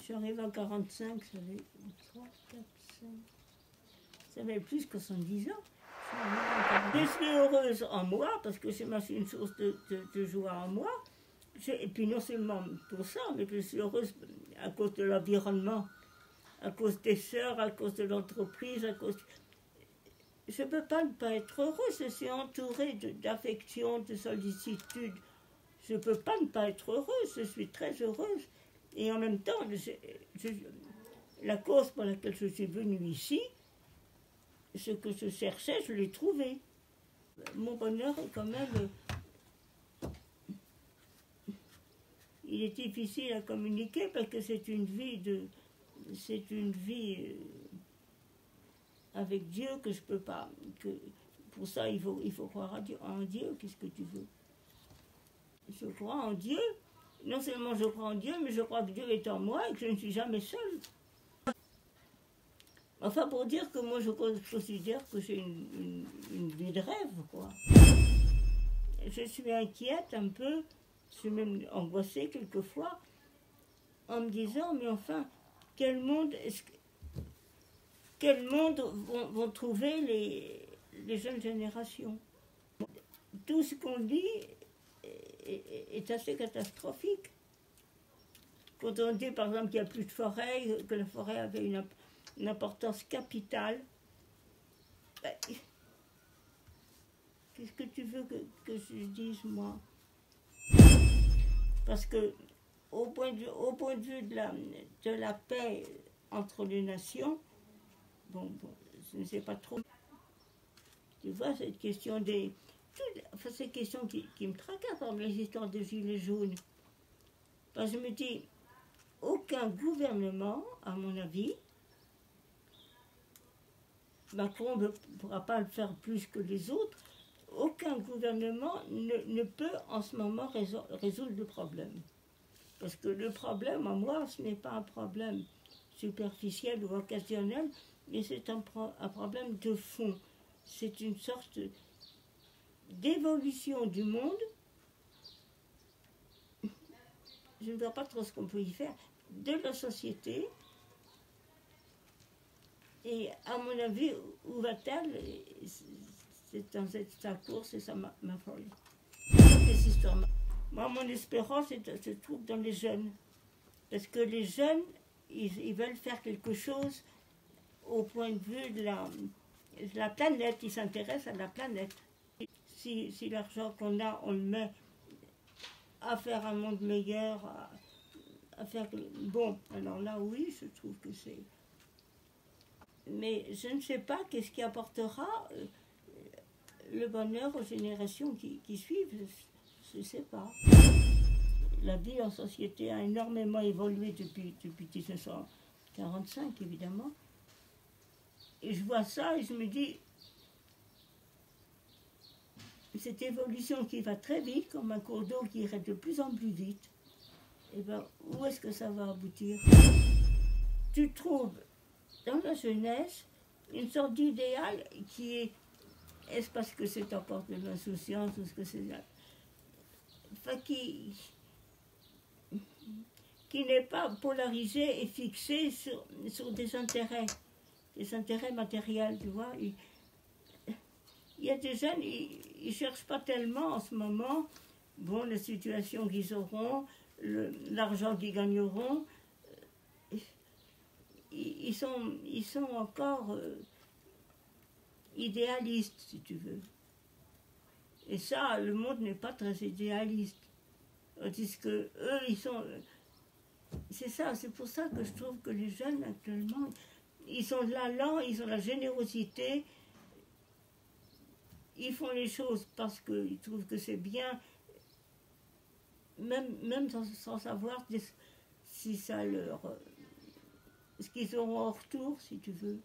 Je suis arrivée à 45, ça fait 3, 4, 5... Ça fait plus que 70 ans. Je suis heureuse en moi, parce que c'est une source de joie en moi. Et puis non seulement pour ça, mais je suis heureuse à cause de l'environnement, à cause des sœurs, à cause de l'entreprise, à cause... Je ne peux pas ne pas être heureuse, je suis entourée d'affection, de sollicitude. Je ne peux pas ne pas être heureuse, je suis très heureuse. Et en même temps, la cause pour laquelle je suis venue ici, ce que je cherchais, je l'ai trouvé. Mon bonheur est quand même... Il est difficile à communiquer parce que c'est une vie avec Dieu que je ne peux pas. Pour ça, il faut croire en Dieu. Qu'est-ce que tu veux? Je crois en Dieu. Non seulement je crois en Dieu, mais je crois que Dieu est en moi et que je ne suis jamais seule. Enfin, pour dire que moi, je considère que j'ai une vie de rêve, quoi. Je suis inquiète un peu, je suis même angoissée quelquefois, en me disant, mais enfin, quel monde vont trouver les jeunes générations? Tout ce qu'on dit est assez catastrophique. Quand on dit, par exemple, qu'il n'y a plus de forêt, que la forêt avait une importance capitale, ben, qu'est-ce que tu veux que je dise, moi? Parce que, au point de vue de la paix entre les nations, bon, je ne sais pas trop. Tu vois, cette question ces questions qui me tracassent, comme les histoires de gilets jaunes. Parce que je me dis, aucun gouvernement, à mon avis, Macron ne pourra pas le faire plus que les autres, aucun gouvernement ne peut en ce moment résoudre le problème. Parce que le problème, à moi, ce n'est pas un problème superficiel ou occasionnel, mais c'est un problème de fond. C'est une sorte d'évolution du monde. Je ne vois pas trop ce qu'on peut y faire, de la société. Et à mon avis, où va-t-elle? C'est dans sa course et ça m'affole. Moi, mon espérance se trouve dans les jeunes. Parce que les jeunes, ils veulent faire quelque chose au point de vue de la planète. Ils s'intéressent à la planète. Si l'argent qu'on a, on le met à faire un monde meilleur, à faire... Bon, alors là, oui, je trouve que c'est... Mais je ne sais pas qu'est-ce qui apportera le bonheur aux générations qui suivent. Je ne sais pas. La vie en société a énormément évolué depuis 1945, évidemment. Et je vois ça et je me dis, cette évolution qui va très vite, comme un cours d'eau qui irait de plus en plus vite, et ben, où est-ce que ça va aboutir? Tu trouves dans la jeunesse une sorte d'idéal qui est... Est-ce parce que c'est encore de l'insouciance ou ce que c'est... Enfin, qui n'est pas polarisé et fixé sur des intérêts matériels, tu vois. Il y a des jeunes, ils ne cherchent pas tellement en ce moment, bon, la situation qu'ils auront, l'argent qu'ils gagneront. Ils sont encore idéalistes, si tu veux. Et ça, le monde n'est pas très idéaliste. Tandis que eux, ils sont... C'est ça, c'est pour ça que je trouve que les jeunes, actuellement, ils ont de l'allant, ils ont la générosité. Ils font les choses parce qu'ils trouvent que c'est bien, même sans savoir si ça leur... ce qu'ils auront en retour, si tu veux.